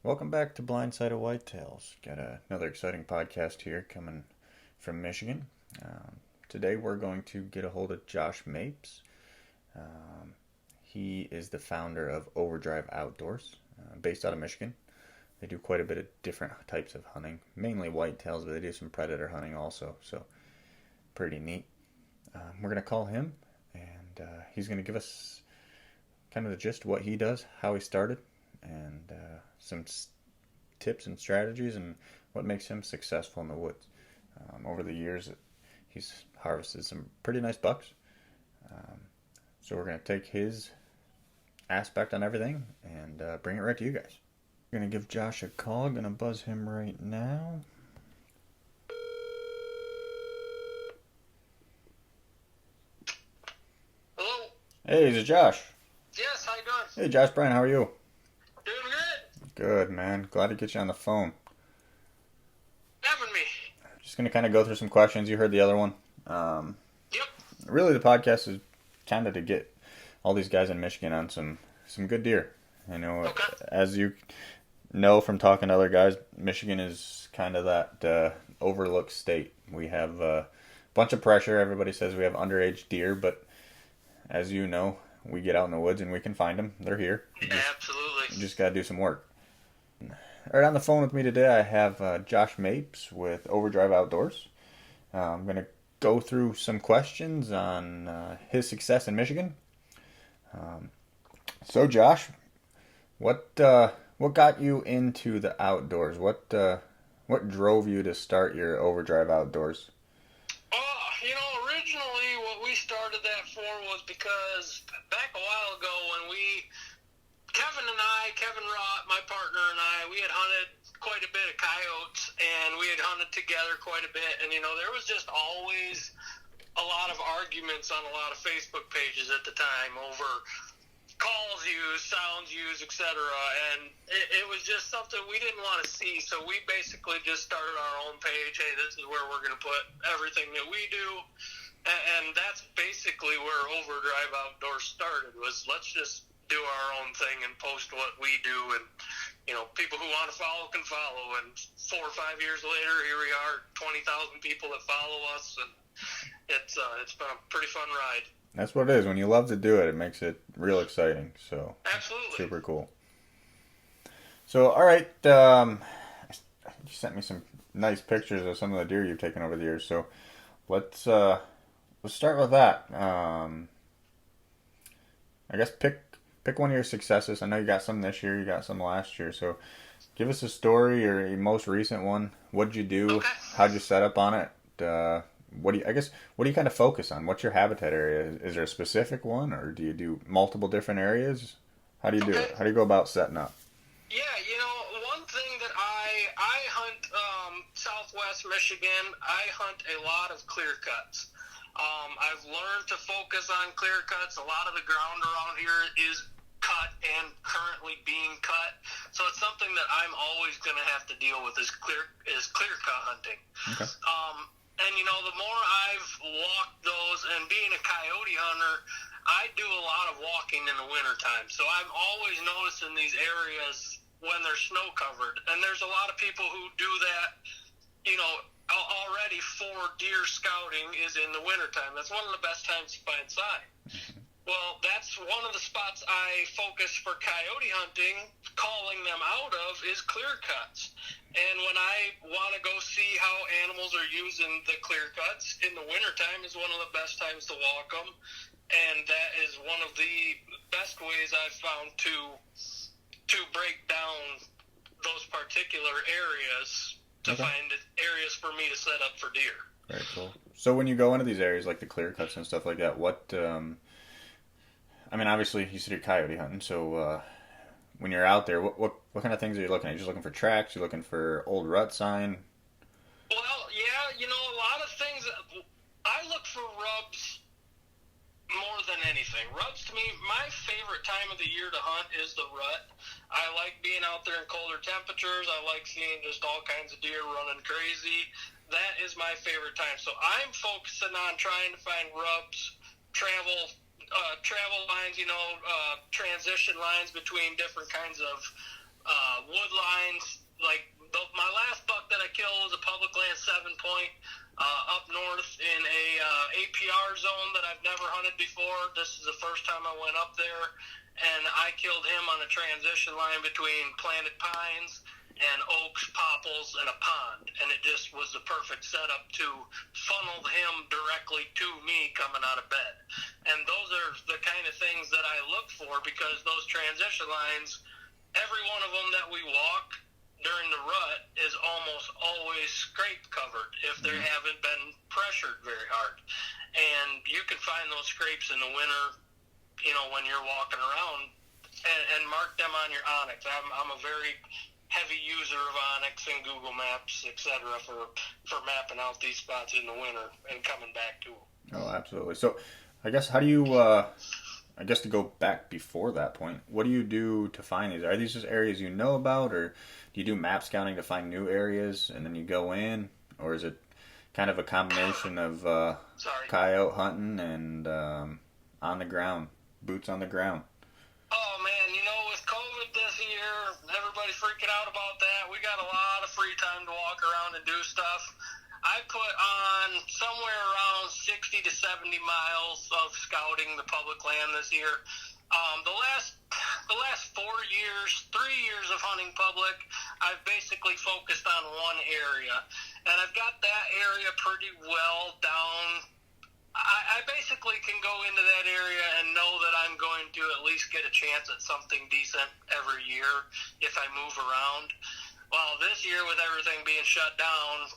Welcome back to Blindsided Whitetails. Got another exciting podcast here coming from Michigan. Today we're going to get a hold of Josh Mapes. He is the founder of Overdrive Outdoors, based out of Michigan. They do quite a bit of different types of hunting, mainly whitetails, but they do some predator hunting also, so pretty neat. We're going to call him, and he's going to give us kind of the gist of what he does, how he started, and some tips and strategies and what makes him successful in the woods. Over the years, he's harvested some pretty nice bucks. So we're going to take his aspect on everything and bring it right to you guys. We're going to give Josh a call. Going to buzz him right now. Hello? Hey, is it Josh? Yes, how you doing? Hey, Josh Bryan, how are you? Doing good. Good, man. Glad to get you on the phone. Having me. Just going to kind of go through some questions. You heard the other one. Yep. Really, the podcast is kind of to get all these guys in Michigan on some good deer. I know, Okay. as you know from talking to other guys, Michigan is kind of that overlooked state. We have a bunch of pressure. Everybody says we have underage deer, but as you know, we get out in the woods and we can find them. They're here. Absolutely. You just got to do some work. All right, on the phone with me today, I have Josh Mapes with Overdrive Outdoors. I'm going to go through some questions on his success in Michigan. So, Josh, what got you into the outdoors? What drove you to start your Overdrive Outdoors? Originally what we started that for was because back a while ago when Kevin Rott, my partner, and I, we had hunted quite a bit of coyotes, and we had hunted together quite a bit, and there was just always a lot of arguments on a lot of Facebook pages at the time over calls used, sounds used, etc. And it was just something we didn't want to see, so we basically just started our own page. Hey, this is where we're going to put everything that we do, and that's basically where Overdrive Outdoors started, was let's just do our own thing and post what we do, and people who want to follow can follow. And 4 or 5 years later, here we are, 20,000 people that follow us, and it's been a pretty fun ride. That's what it is. When you love to do it, it makes it real exciting. So Absolutely. super cool. So, all right, you sent me some nice pictures of some of the deer you've taken over the years. So let's start with that. I guess pick one of your successes. I know you got some this year, you got some last year. So give us a story or a most recent one. What'd you do? Okay. How'd you set up on it? What do you kind of focus on? What's your habitat area? Is there a specific one, or do you do multiple different areas? How do you do it? How do you go about setting up? Yeah, one thing that I hunt Southwest Michigan. I hunt a lot of clear cuts. I've learned to focus on clear cuts. A lot of the ground around here is cut and currently being cut, so it's something that I'm always going to have to deal with is clear cut hunting. Okay. And the more I've walked those, and being a coyote hunter, I do a lot of walking in the wintertime. So I'm always noticing these areas when they're snow covered. And there's a lot of people who do that, already for deer scouting is in the wintertime. That's one of the best times to find sign. Well, that's one of the spots I focus for coyote hunting, calling them out of, is clear cuts. And when I want to go see how animals are using the clear cuts, in the wintertime is one of the best times to walk them. And that is one of the best ways I've found to break down those particular areas to find areas for me to set up for deer. Very cool. So when you go into these areas like the clear cuts and stuff like that, what obviously you said you're coyote hunting, so when you're out there, what kind of things are you looking at? Are you just looking for tracks? You looking for old rut sign? Well, yeah, a lot of things. I look for rubs more than anything. Rubs, to me, my favorite time of the year to hunt is the rut. I like being out there in colder temperatures. I like seeing just all kinds of deer running crazy. That is my favorite time. So I'm focusing on trying to find rubs, travel lines, transition lines between different kinds of wood lines. Like my last buck that I killed was a public land 7-point up north in a APR zone that I've never hunted before. This is the first time I went up there, and I killed him on a transition line between planted pines and oaks, popples, and a pond, and it just was the perfect setup to funnel him directly to me coming out of bed. And those are the kind of things that I look for, because those transition lines, every one of them that we walk during the rut is almost always scrape covered if they haven't been pressured very hard. And you can find those scrapes in the winter, when you're walking around, and mark them on your Onyx. I'm a very heavy user of Onyx and Google Maps, etc., for mapping out these spots in the winter and coming back to them. Oh, absolutely. So, I guess how do you? I guess to go back before that point, what do you do to find these? Are these just areas you know about, or do you do map scouting to find new areas and then you go in, or is it kind of a combination of coyote hunting and on the ground, boots on the ground? Oh man, with COVID this year, everybody's freaking out about that. We got a lot of free time to walk around and do stuff. I put on somewhere around 60 to 70 miles of scouting the public land this year. The last 4 years, 3 years of hunting public, I've basically focused on one area, and I've got that area pretty well down. I basically can go into that area and know that I'm going to at least get a chance at something decent every year if I move around. Well, this year with everything being shut down,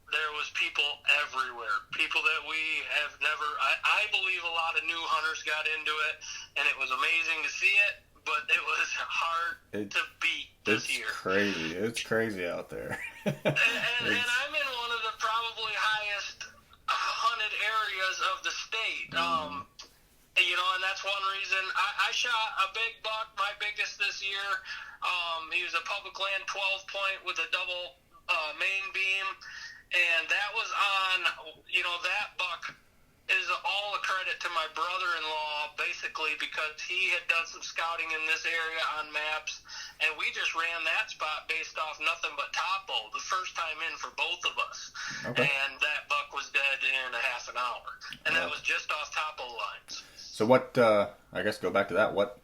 there was people everywhere. People that we have never... I believe a lot of new hunters got into it, and it was amazing to see it, but it was hard to beat this year. It's crazy out there. and I'm in one of the probably highest hunted areas of the state. And that's one reason I shot a big buck, my biggest this year. He was a public land 12-point with a double main beam, and that was on, that buck is all a credit to my brother-in-law, basically, because he had done some scouting in this area on maps, and we just ran that spot based off nothing but topo, the first time in for both of us. Okay. And that buck was dead in a half an hour, and that was just off topo lines. So what, I guess go back to that, what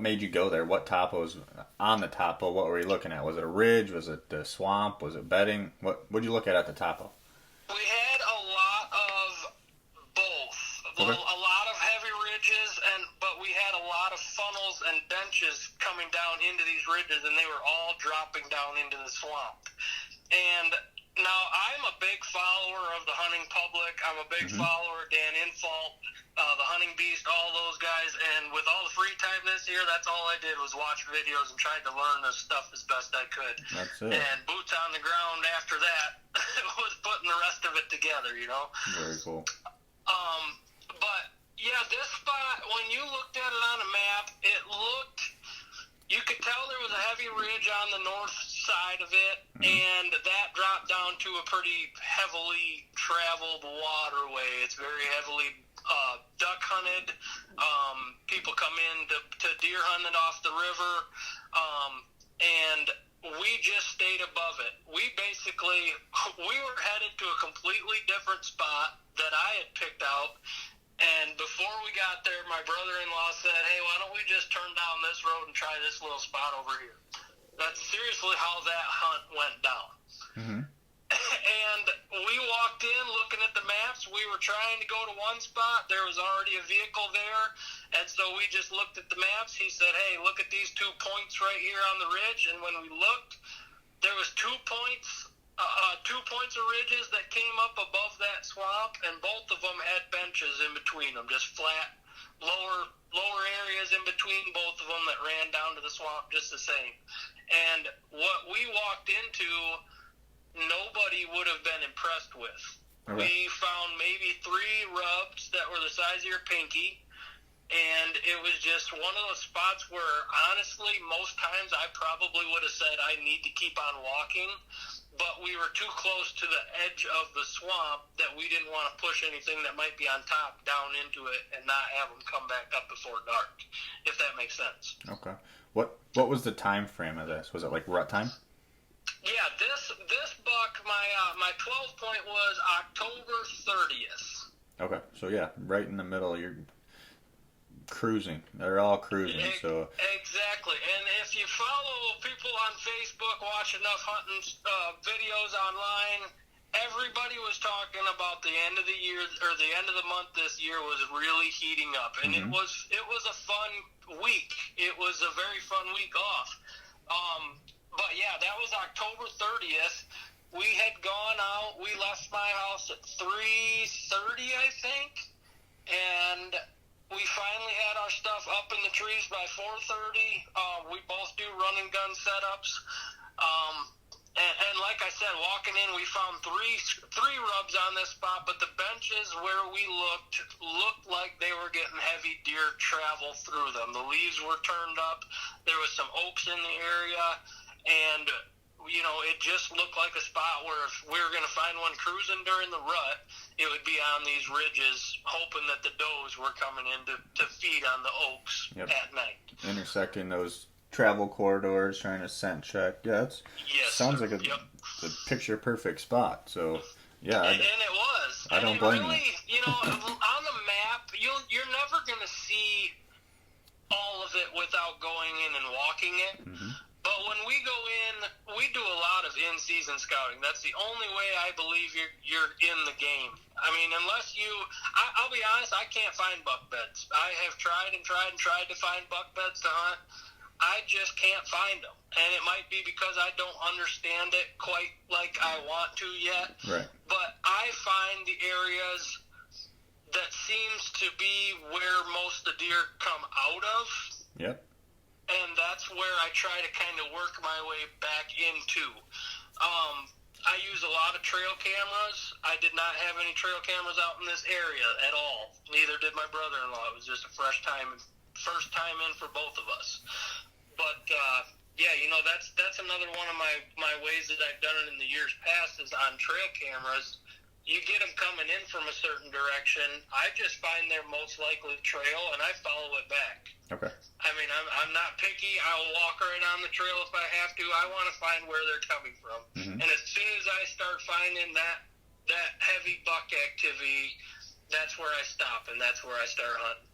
made you go there? What topos on the topo? What were you looking at? Was it a ridge? Was it the swamp? Was it bedding? What did you look at the topo? We had a lot of both. Okay. A lot of heavy ridges, but we had a lot of funnels and benches coming down into these ridges, and they were all dropping down into the swamp. And now, I'm a big follower of the hunting public. I'm a big follower of Dan Infalt, the Hunting Beast, all those guys. And with all the free time this year, that's all I did was watch videos and tried to learn this stuff as best I could. That's it. And boots on the ground after that was putting the rest of it together, Very cool. But, yeah, this spot, when you looked at it on a map, you could tell there was a heavy ridge on the north side of it, and that dropped down to a pretty heavily traveled waterway. It's very heavily duck hunted. People come in to deer hunting off the river, and we just stayed above it. We were headed to a completely different spot that I had picked out. And before we got there, my brother-in-law said, hey, why don't we just turn down this road and try this little spot over here? That's seriously how that hunt went down. And we walked in looking at the maps. We were trying to go to one spot. There was already a vehicle there. And so we just looked at the maps. He said, hey, look at these 2 points right here on the ridge. And when we looked, there was 2 points of ridges that came up above that swamp, and both of them had benches in between them, just flat, lower areas in between both of them that ran down to the swamp just the same. And what we walked into, nobody would have been impressed with. Okay. We found maybe 3 rubs that were the size of your pinky, and it was just one of those spots where, honestly, most times I probably would have said I need to keep on walking, but we were too close to the edge of the swamp that we didn't want to push anything that might be on top down into it and not have them come back up before dark, if that makes sense. Okay. What was the time frame of this? Was it like rut time? Yeah, this buck, my 12 point was October 30th. Okay, so yeah, right in the middle. You're cruising. They're all cruising. So exactly. And if you follow people on Facebook, watch enough hunting videos online, everybody was talking about the end of the year or the end of the month this year was really heating up, and it was a fun week. It was a very fun week off. But yeah, that was October 30th. We had gone out. We left my house at 3:30, I think, and we finally had our stuff up in the trees by 4:30. We both do run and gun setups. And like I said, walking in, we found three rubs on this spot, but the benches where we looked like they were getting heavy deer travel through them. The leaves were turned up. There was some oaks in the area, and it just looked like a spot where if we were going to find one cruising during the rut, it would be on these ridges, hoping that the does were coming in to feed on the oaks at night. Intersecting those travel corridors, trying to scent check. Yeah, sounds like a picture perfect spot. So yeah, and it was. I don't blame you. On the map, you're never going to see all of it without going in and walking it. Mm-hmm. But when we go in, we do a lot of in-season scouting. That's the only way I believe you're in the game. I mean, unless I'll be honest, I can't find buck beds. I have tried and tried and tried to find buck beds to hunt. I just can't find them. And it might be because I don't understand it quite like I want to yet. Right. But I find the areas that seems to be where most of the deer come out of. Yep. And that's where I try to kind of work my way back into. I use a lot of trail cameras. I did not have any trail cameras out in this area at all. Neither did my brother-in-law. It was just a first time in for both of us. But that's another one of my ways that I've done it in the years past is on trail cameras. You get them coming in from a certain direction. I just find their most likely trail, and I follow it back. Okay. I mean, I'm not picky. I will walk right on the trail if I have to. I want to find where they're coming from. Mm-hmm. And as soon as I start finding that heavy buck activity, that's where I stop, and that's where I start hunting.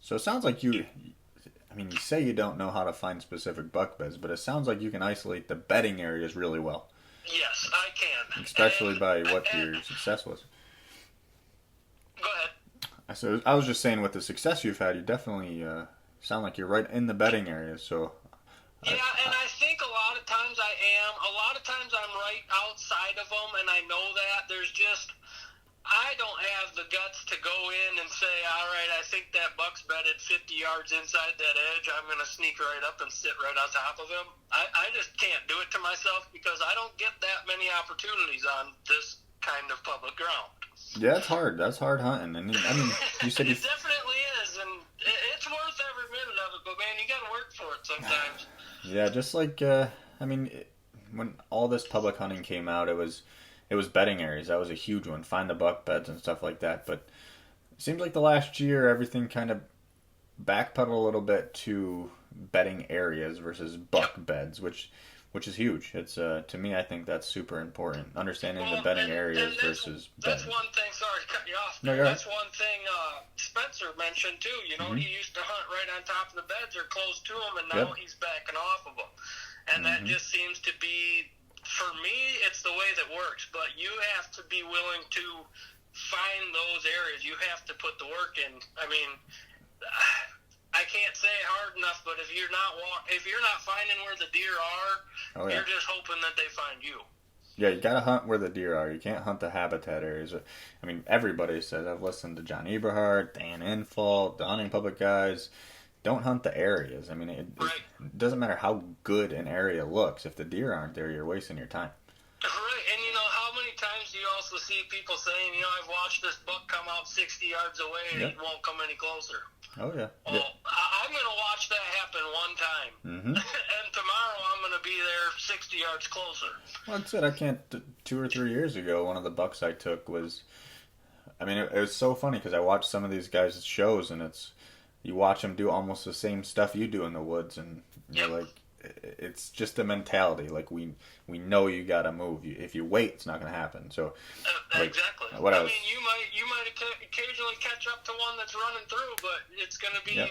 So it sounds like you say you don't know how to find specific buck beds, but it sounds like you can isolate the bedding areas really well. Yes, I can. Especially by what your success was. Go ahead. So I was just saying, with the success you've had, you definitely sound like you're right in the bedding areas. So. Yeah, and I think a lot of times I am. A lot of times I'm right outside of them, and I know that. I don't have the guts to go in and say, all right, I think that buck's bedded 50 yards inside that edge. I'm going to sneak right up and sit right on top of him. I just can't do it to myself because I don't get that many opportunities on this kind of public ground. Yeah, it's hard. That's hard hunting. And I mean, you said it definitely is, and it's worth every minute of it. But man, you got to work for it sometimes. Yeah, just like when all this public hunting came out, it was bedding areas. That was a huge one. Find the buck beds and stuff like that. But it seems like the last year everything kind of backpedaled a little bit to bedding areas versus buck beds, which is huge. It's to me, I think that's super important. Understanding the bedding areas versus that's bedding. One thing. Sorry to cut you off. No, that's one thing Spencer mentioned too. He used to hunt right on top of the beds or close to them, and now he's backing off of them. And that just seems to be, for me, it's the way that works. But you have to be willing to find those areas. You have to put the work in. I mean, I can't say it hard enough, but if you're not finding where the deer are, you're just hoping that they find you. Yeah, you gotta hunt where the deer are. You can't hunt the habitat areas. I mean, everybody says, I've listened to John Eberhard, Dan Infalt, the hunting public guys. Don't hunt the areas. I mean, it doesn't matter how good an area looks. If the deer aren't there, you're wasting your time. Right, and how many times do you also see people saying, I've watched this buck come out 60 yards away and he won't come any closer. Oh, yeah. Well, I'm going to watch that happen one time. Mm-hmm. And tomorrow I'm going to be there 60 yards closer. Well, that's it. I can't. 2 or 3 years ago, one of the bucks I took was, it was so funny because I watched some of these guys' shows and it's, you watch them do almost the same stuff you do in the woods, and you're Yep. like, it's just a mentality. Like we know you got to move. If you wait, it's not going to happen. So, like Exactly. what I I was, mean, you might occasionally catch up to one that's running through, but it's going to be, yeah.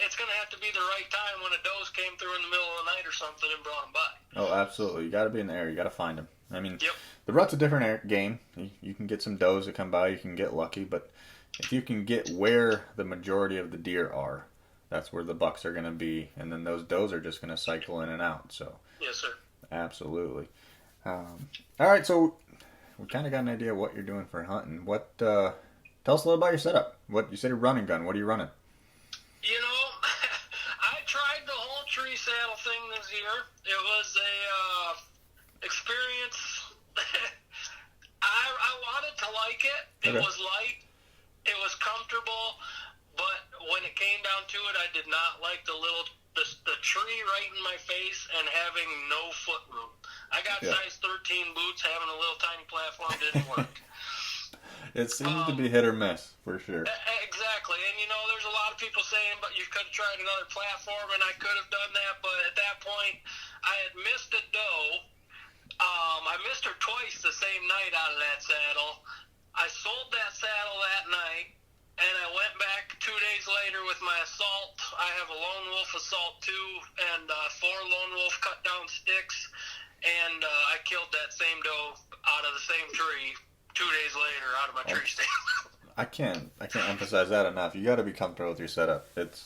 it's going to have to be the right time when a doe's came through in the middle of the night or something and brought them by. Oh, absolutely. You got to be in the air. You got to find them. I mean, Yep. the rut's a different game. You can get some does that come by. You can get lucky, but if you can get where the majority of the deer are, that's where the bucks are going to be, and then those does are just going to cycle in and out. So, Yes, sir. absolutely. All right, so we kind of got an idea of what you're doing for hunting. Tell us a little about your setup. What you said, a running gun. What are you running? You know, I tried the whole tree saddle thing this year. It was a experience. I wanted to like it. It Okay. was light. It was comfortable. But when it came down to it, I did not like the tree right in my face and having no foot room. I got Yeah. size 13 boots. Having a little tiny platform didn't work. It seems to be hit or miss for sure. Exactly. And, there's a lot of people saying, but you could have tried another platform, and I could have done that. But at that point, I had missed a doe. I missed her twice the same night out of that saddle. I sold that saddle that night, and I went back 2 days later with my assault. I have a lone wolf assault 2 and 4 lone wolf cut down sticks, and I killed that same doe out of the same tree 2 days later out of my tree stand. I can't emphasize that enough. You got to be comfortable with your setup. Yep.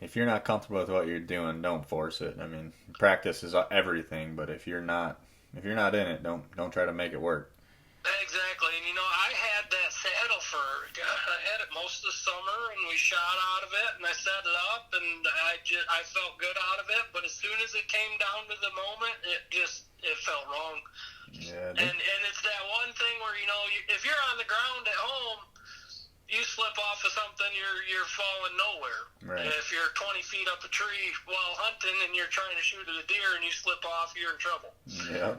If you're not comfortable with what you're doing, don't force it. I mean, practice is everything, but if you're not in it, don't try to make it work. Exactly. And, I had that saddle I had it most of the summer, and we shot out of it, and I set it up, and I felt good out of it, but as soon as it came down to the moment, it felt wrong. Yeah. And it's that one thing where, if you're on the ground at home, you slip off of something, you're falling nowhere. Right. If you're 20 feet up a tree while hunting and you're trying to shoot at a deer and you slip off, you're in trouble. Yeah.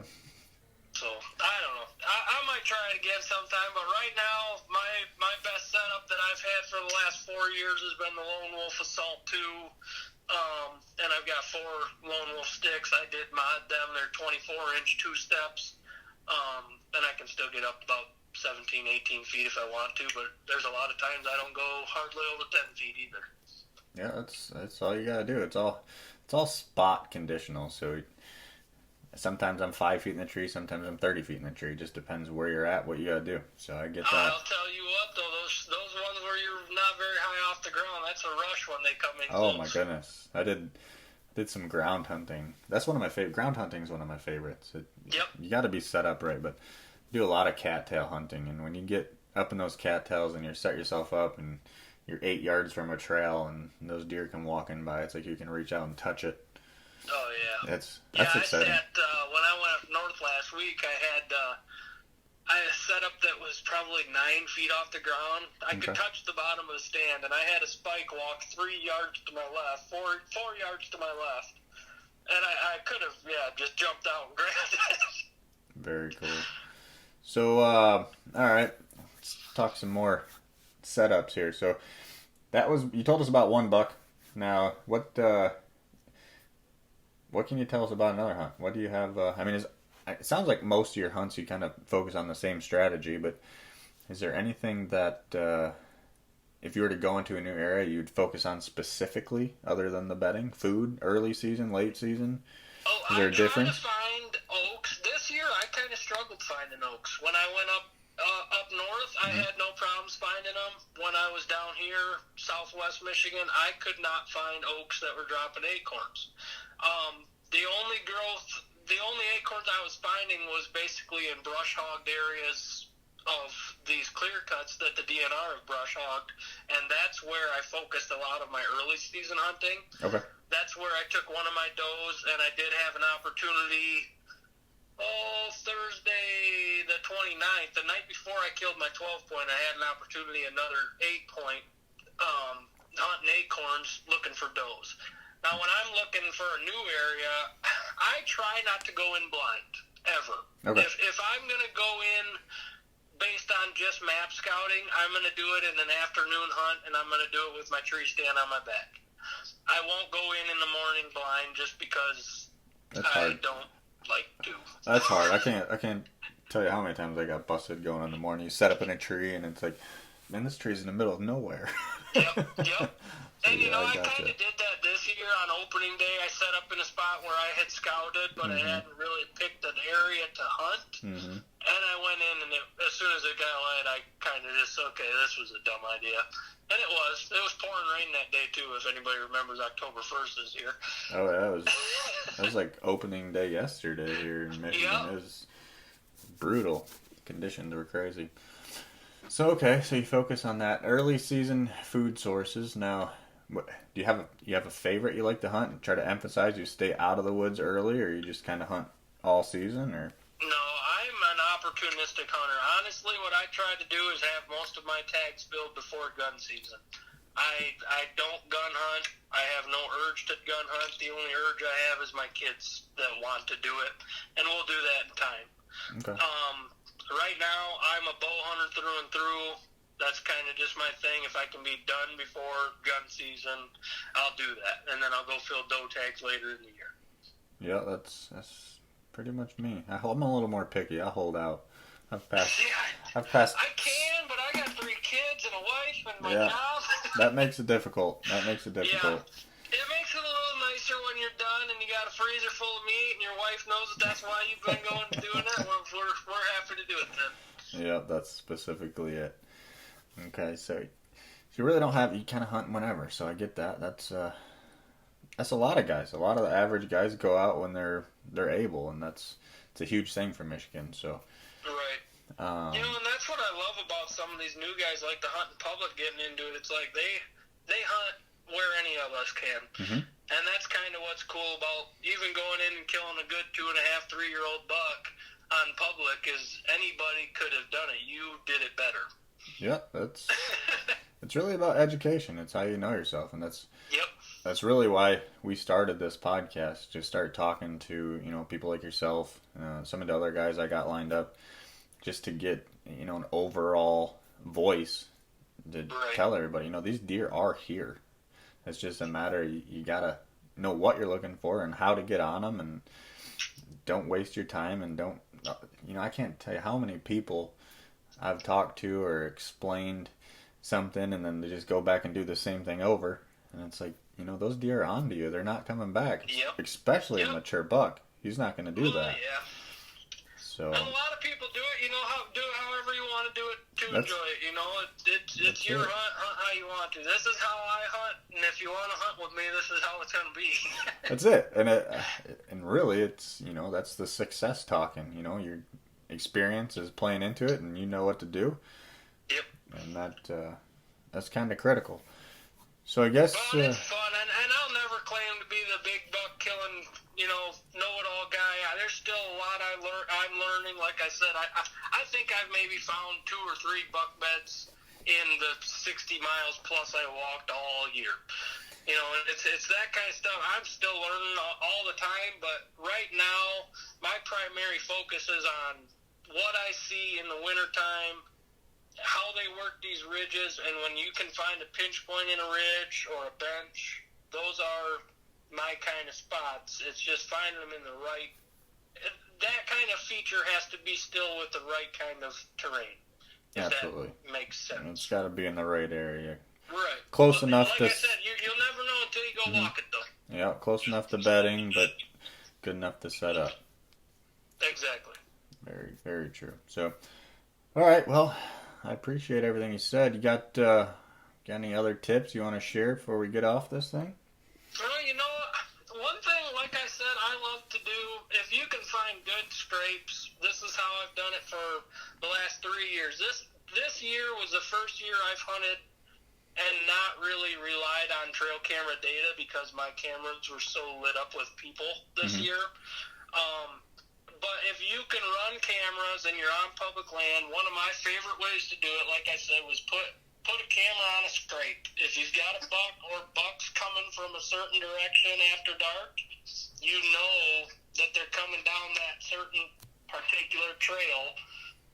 So, I don't know. I might try it again sometime, but right now, my best setup that I've had for the last 4 years has been the Lone Wolf Assault 2, and I've got 4 Lone Wolf sticks. I did mod them. They're 24-inch 2 steps, and I can still get up about 17, 18 feet if I want to, but there's a lot of times I don't go hardly over 10 feet either. Yeah, that's all you gotta do. It's all spot conditional. So sometimes I'm 5 feet in the tree, sometimes I'm 30 feet in the tree. It just depends where you're at, what you gotta do. So I get that. I'll tell you what, though, those ones where you're not very high off the ground, that's a rush when they come in. Oh my goodness, I did some ground hunting. That's one of my favorite. Ground hunting is one of my favorites. Yep. You got to be set up right, but I do a lot of cattail hunting, and when you get up in those cattails and you set yourself up and you're 8 yards from a trail and those deer come walking by, it's like you can reach out and touch it. Oh yeah. That's I exciting. sat, when I went up north last week, I had a setup that was probably 9 feet off the ground. I could touch the bottom of the stand, and I had a spike walk 3 yards to my left, 4 yards to my left, and I could have just jumped out and grabbed it. Very cool. So all right, let's talk some more setups here. So you told us about one buck. Now what can you tell us about another hunt? What do you have? I mean, it sounds like most of your hunts you kind of focus on the same strategy, but is there anything that if you were to go into a new area, you'd focus on specifically other than the bedding? Food, early season, late season? Oh, Is there a I'm trying difference? to find oaks. This year, I kind of struggled finding oaks. When I went up north, I had no problems finding them. When I was down here, southwest Michigan, I could not find oaks that were dropping acorns. The only acorns I was finding was basically in brush hogged areas of these clear cuts that the DNR have brush hogged, and that's where I focused a lot of my early season hunting. Okay. That's where I took one of my does, and I did have an opportunity. Thursday the 29th, the night before I killed my 12-point, I had an opportunity, another 8-point, hunting acorns, looking for does. Now, when I'm looking for a new area, I try not to go in blind, ever. Okay. If I'm going to go in based on just map scouting, I'm going to do it in an afternoon hunt, and I'm going to do it with my tree stand on my back. I won't go in the morning blind just because I don't like to. That's hard. I can't tell you how many times I got busted going in the morning. You set up in a tree, and it's like, man, this tree's in the middle of nowhere. Yep. So, and, I kind of did that this year on opening day. I set up in a spot where I had scouted, but I hadn't really picked an area to hunt. And I went in, and as soon as it got light, I kind of just, okay, this was a dumb idea. And it was. It was pouring rain that day, too, if anybody remembers October 1st this year. Oh, that was like opening day yesterday here in Michigan. It was brutal. Conditions were crazy. So, okay, so you focus on that early season food sources. Now, do you have a favorite you like to hunt and try to emphasize you stay out of the woods early, or you just kind of hunt all season, or? No, I'm an opportunistic hunter. Honestly, what I try to do is have most of my tags filled before gun season. I don't gun hunt. I have no urge to gun hunt. The only urge I have is my kids that want to do it, and we'll do that in time. Okay. Right now, I'm a bow hunter through and through. That's kind of just my thing. If I can be done before gun season, I'll do that, and then I'll go fill doe tags later in the year. Yeah, that's pretty much me. I'm a little more picky. I hold out. I've passed. I can, but I got 3 kids and a wife and my job. That makes it difficult. Yeah. It makes it a little nicer when you're done and you got a freezer full of meat and your wife knows that's why you've been going to doing it. We're happy to do it then. Yeah, that's specifically it. Okay, so you really don't have, you kind of hunt whenever, so I get that. That's a lot of guys. A lot of the average guys go out when they're able, and it's a huge thing for Michigan. So. Right. And that's what I love about some of these new guys, like the hunting public getting into it. It's like they hunt where any of us can. And that's kind of what's cool about even going in and killing a good 2.5, 3-year-old buck on public is anybody could have done it. You did it better. Yeah, it's really about education. It's how you know yourself, and that's really why we started this podcast, to start talking to people like yourself, some of the other guys I got lined up, just to get an overall voice to tell everybody these deer are here. It's just a matter, you gotta know what you're looking for and how to get on them, and don't waste your time, and don't I can't tell you how many people I've talked to or explained something, and then they just go back and do the same thing over, and it's like, those deer are onto you. They're not coming back. Especially a mature buck. He's not going to do that. So. And a lot of people do it. Do it however you want to do it to enjoy it. It's your hunt how you want to. This is how I hunt, and if you want to hunt with me, this is how it's going to be. That's it. And really, it's that's the success talking. Your experience is playing into it, and you know what to do. Yep. And that's kind of critical. So I guess. But it's fun, and I'll never claim to be the big buck killing, know-it-all guy. There's still a lot I'm learning. Like I said, I think I've maybe found 2 or 3 buck beds in the 60 miles plus I walked all year. And it's that kind of stuff. I'm still learning all the time, but right now my primary focus is on what I see in the wintertime, how they work these ridges, and when you can find a pinch point in a ridge or a bench, those are my kind of spots. It's just finding them in the right. That kind of feature has to be still with the right kind of terrain. Absolutely. That makes sense. And it's got to be in the right area. Right. Close enough like to. Like I said, you'll never know until you go walk it, though. Yeah, close enough to bedding, but good enough to set up. Exactly. Very, very true. So, all right. Well, I appreciate everything you said. You got any other tips you want to share before we get off this thing? Well, one thing, like I said, I love to do, if you can find good scrapes, this is how I've done it for the last 3 years. This year was the first year I've hunted and not really relied on trail camera data because my cameras were so lit up with people this year. But if you can run cameras and you're on public land, one of my favorite ways to do it, like I said, was put a camera on a scrape. If you've got a buck or bucks coming from a certain direction after dark, you know that they're coming down that certain particular trail,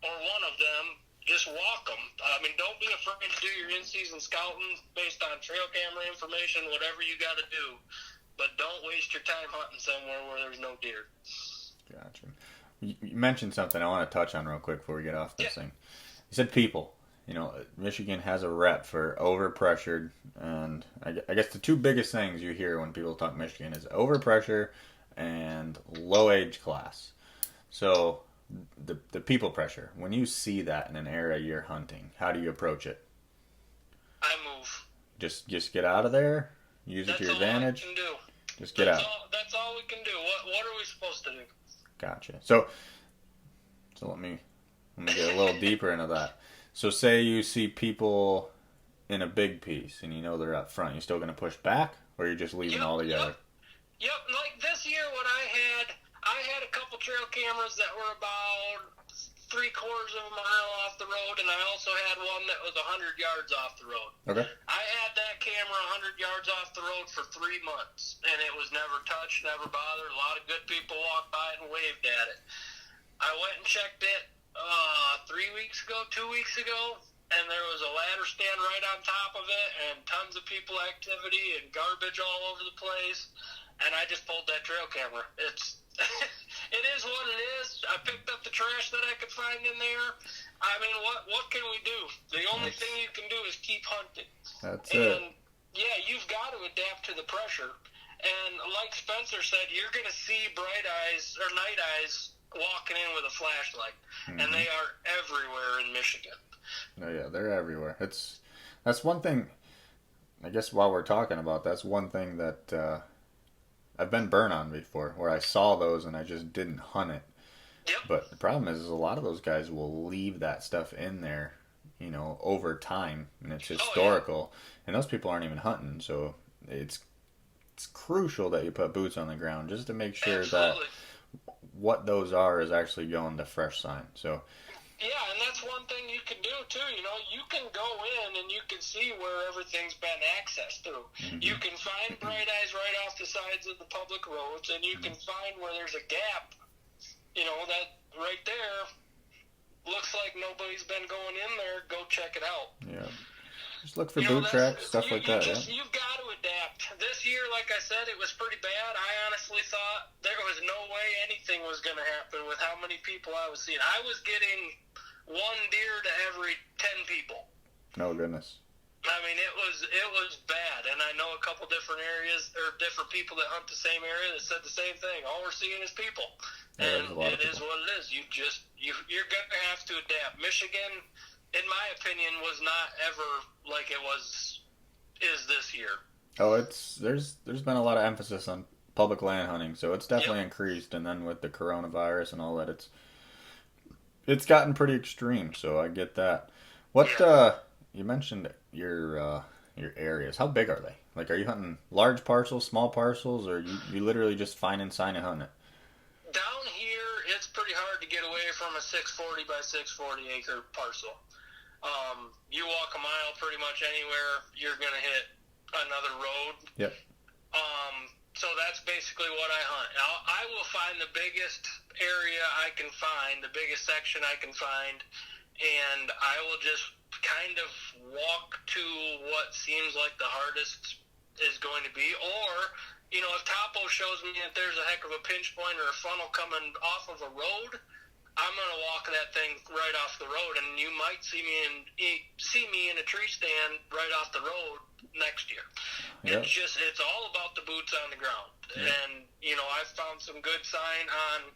or one of them, just walk them. I mean, don't be afraid to do your in-season scouting based on trail camera information, whatever you got to do. But don't waste your time hunting somewhere where there's no deer. Gotcha. You mentioned something I want to touch on real quick before we get off this thing. You said people. You know, Michigan has a rep for overpressured, and I guess the two biggest things you hear when people talk Michigan is overpressure and low age class. So the people pressure. When you see that in an area you're hunting, how do you approach it? I move. Just get out of there. Use it to your advantage. That's all I can do. Just get out. That's all we can do. What are we supposed to do? Gotcha. So let me get a little deeper into that. So say you see people in a big piece and you know they're up front. You still going to push back, or you're just leaving altogether? Yep. Like this year, when I had a couple trail cameras that were about 3/4 of a mile off the road, and I also had one that was 100 yards off the road. Okay. I had that camera 100 yards off the road for 3 months, and it was never touched, never bothered. A lot of good people walked by and waved at it. I went and checked it 2 weeks ago, and there was a ladder stand right on top of it, and tons of people activity and garbage all over the place, and I just pulled that trail camera. It is what it is. I picked up the trash that I could find in there. I mean, what can we do? The only thing you can do is keep hunting. That's it. Yeah, you've got to adapt to the pressure. And like Spencer said, you're going to see bright eyes or night eyes walking in with a flashlight, and they are everywhere in Michigan. Oh yeah, they're everywhere. That's one thing. I guess while we're talking about, that's one thing that I've been burned on before, where I saw those and I just didn't hunt it. Yep. But the problem is a lot of those guys will leave that stuff in there, you know, over time, and it's historical, and those people aren't even hunting, so it's crucial that you put boots on the ground just to make sure that what those are is actually going to fresh sign. So yeah, and that's one thing you can do too. You know, you can go in and you can see where everything's been accessed through. Mm-hmm. You can find bright eyes right off the sides of the public roads, and you can find where there's a gap. You know, that right there looks like nobody's been going in there. Go check it out. Yeah. Just look for boot tracks, stuff like that. You've got to adapt. This year, like I said, it was pretty bad. I honestly thought there was no way anything was going to happen with how many people I was seeing. I was getting 1 deer to every 10 people. No goodness. I mean, it was bad, and I know a couple different areas or different people that hunt the same area that said the same thing. All we're seeing is people, and it is what it is. You're going to have to adapt. Michigan, in my opinion, was not ever like it is this year. Oh, there's been a lot of emphasis on public land hunting, so it's definitely increased. And then with the coronavirus and all that, it's gotten pretty extreme. So I get that. You mentioned your areas. How big are they? Like, are you hunting large parcels, small parcels, or you literally just find and sign and hunt it? Down here, it's pretty hard to get away from a 640 by 640 acre parcel. You walk a mile pretty much anywhere, you're going to hit another road. Yep. So that's basically what I hunt. I will find the biggest area I can find, the biggest section I can find, and I will just kind of walk to what seems like the hardest is going to be. Or, you know, if Topo shows me that there's a heck of a pinch point or a funnel coming off of a road, I'm going to walk that thing right off the road, and you might see me in a tree stand right off the road next year. Yep. It's all about the boots on the ground. Yep. And, you know, I've found some good sign on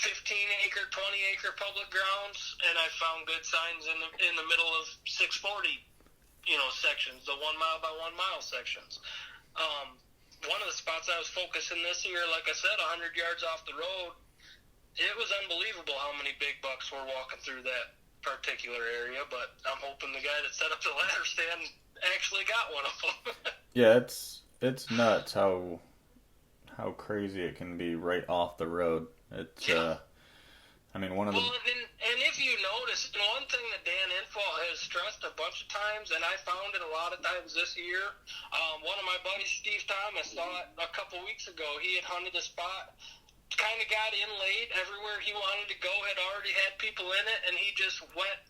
15-acre, 20-acre public grounds, and I found good signs in the middle of 640, you know, sections, the 1 mile by 1 mile sections. One of the spots I was focusing this year, like I said, 100 yards off the road, it was unbelievable how many big bucks were walking through that particular area, but I'm hoping the guy that set up the ladder stand actually got one of them. Yeah, it's nuts how crazy it can be right off the road. It's I mean, one of the... Well, and if you notice, one thing that Dan Infalt has stressed a bunch of times, and I found it a lot of times this year, one of my buddies, Steve Thomas, saw it a couple weeks ago. He had hunted a spot, kind of got in late, everywhere he wanted to go had already had people in it, and he just went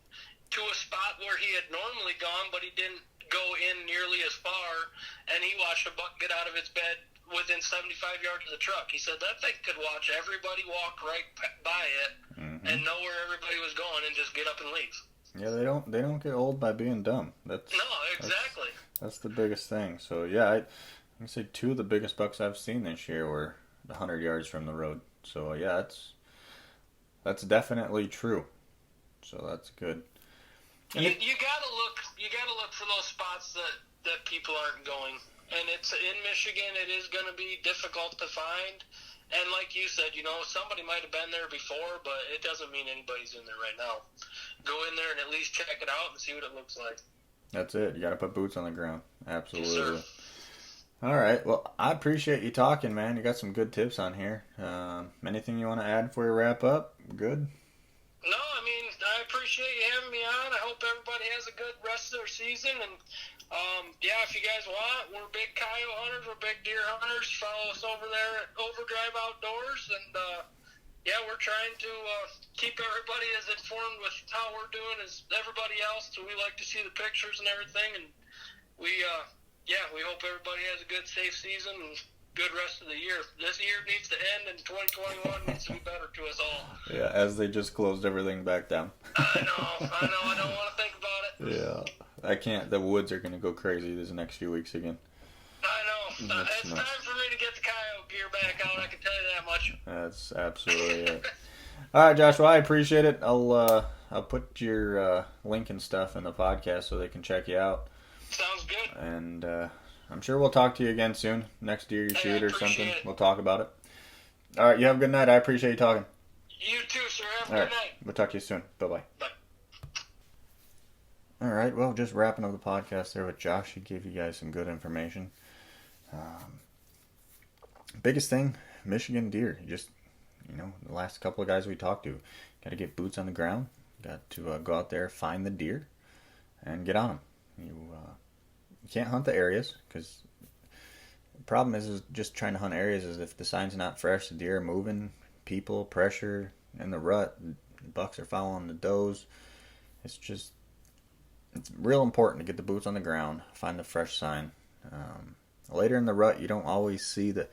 to a spot where he had normally gone, but he didn't go in nearly as far, and he watched a buck get out of its bed within 75 yards of the truck. He said that thing could watch everybody walk right by it and know where everybody was going and just get up and leave. Yeah, they don't get old by being dumb. No, exactly. That's the biggest thing. So yeah, I say 2 of the biggest bucks I've seen this year were 100 yards from the road. So yeah, that's definitely true. So that's good. And you gotta look for those spots that people aren't going. And it's in Michigan. It is going to be difficult to find. And like you said, somebody might have been there before, but it doesn't mean anybody's in there right now. Go in there and at least check it out and see what it looks like. That's it. You got to put boots on the ground. Absolutely. Yes, all right. Well, I appreciate you talking, man. You got some good tips on here. Anything you want to add before we wrap up? Good? No, I appreciate you having me on. I hope everybody has a good rest of their season. And, if you guys want, we're big coyote hunters. We're big deer hunters. Follow us over there at Overdrive Outdoors. And, we're trying to keep everybody as informed with how we're doing as everybody else. So we like to see the pictures and everything. And we hope everybody has a good, safe season and good rest of the year. This year needs to end, and 2021 needs to be better to us all. Yeah, as they just closed everything back down. I know. I don't want to think about it. Yeah, I can't. The woods are going to go crazy this next few weeks again. I know. It's time for me to get the coyote gear back out. I can tell you that much. That's absolutely it. All right, Josh. Well, I appreciate it. I'll put your link and stuff in the podcast so they can check you out. Sounds good. And I'm sure we'll talk to you again soon. Next year you shoot or something. We'll talk about it. All right. You have a good night. I appreciate you talking. You too, sir. Have a good night. We'll talk to you soon. Bye-bye. Bye. All right. Well, just wrapping up the podcast there with Josh. He gave you guys some good information. Biggest thing, Michigan deer. Just, the last couple of guys we talked to, got to get boots on the ground. Got to go out there, find the deer, and get on them. You can't hunt the areas because the problem is just trying to hunt areas is if the sign's not fresh, the deer are moving, people, pressure, and the rut, the bucks are following the does. It's real important to get the boots on the ground, find the fresh sign. Later in the rut, you don't always see the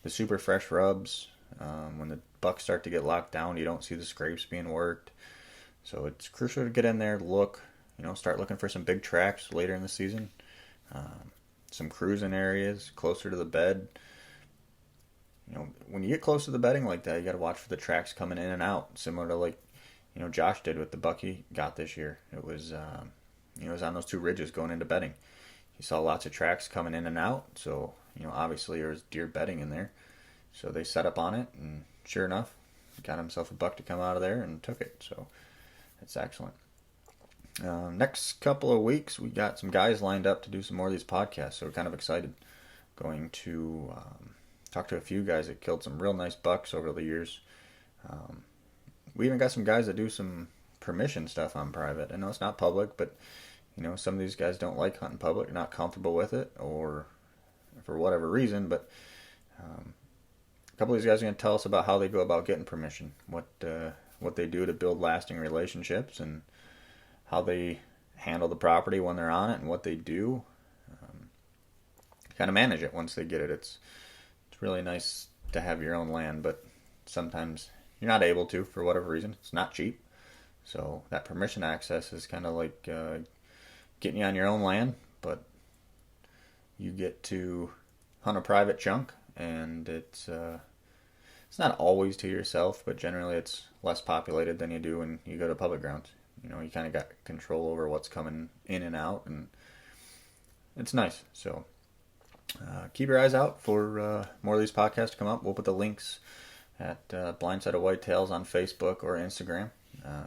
super fresh rubs. When the bucks start to get locked down, you don't see the scrapes being worked. So it's crucial to get in there, look, start looking for some big tracks later in the season. Some cruising areas closer to the bed. When you get close to the bedding like that, you got to watch for the tracks coming in and out, similar to Josh did with the buck he got this year. It was on those 2 ridges going into bedding. He saw lots of tracks coming in and out, so obviously there was deer bedding in there. So they set up on it, and sure enough, got himself a buck to come out of there and took it. So it's excellent. Next couple of weeks, we got some guys lined up to do some more of these podcasts, so we're kind of excited. Going to talk to a few guys that killed some real nice bucks over the years. We even got some guys that do some permission stuff on private. I know it's not public, but some of these guys don't like hunting public, not comfortable with it, or for whatever reason. But a couple of these guys are going to tell us about how they go about getting permission, what they do to build lasting relationships, and how they handle the property when they're on it, and what they do kind of manage it once they get it. It's really nice to have your own land, but sometimes you're not able to for whatever reason. It's not cheap. So that permission access is kind of like getting you on your own land, but you get to hunt a private chunk, and it's not always to yourself, but generally it's less populated than you do when you go to public grounds. You kind of got control over what's coming in and out, and it's nice. So keep your eyes out for more of these podcasts to come up. We'll put the links at Blindsided Whitetails on Facebook or Instagram.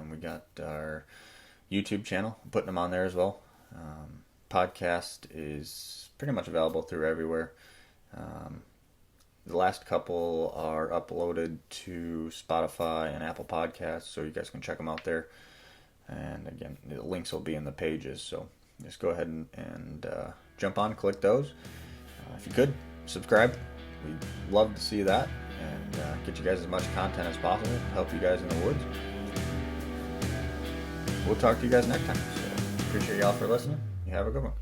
We got our YouTube channel, putting them on there as well. Podcast is pretty much available through everywhere. The last couple are uploaded to Spotify and Apple Podcasts, so you guys can check them out there. And again, the links will be in the pages, so just go ahead and jump on, click those. If you could, subscribe. We'd love to see that, and get you guys as much content as possible, help you guys in the woods. we'll talk to you guys next time. So appreciate y'all for listening. You have a good one.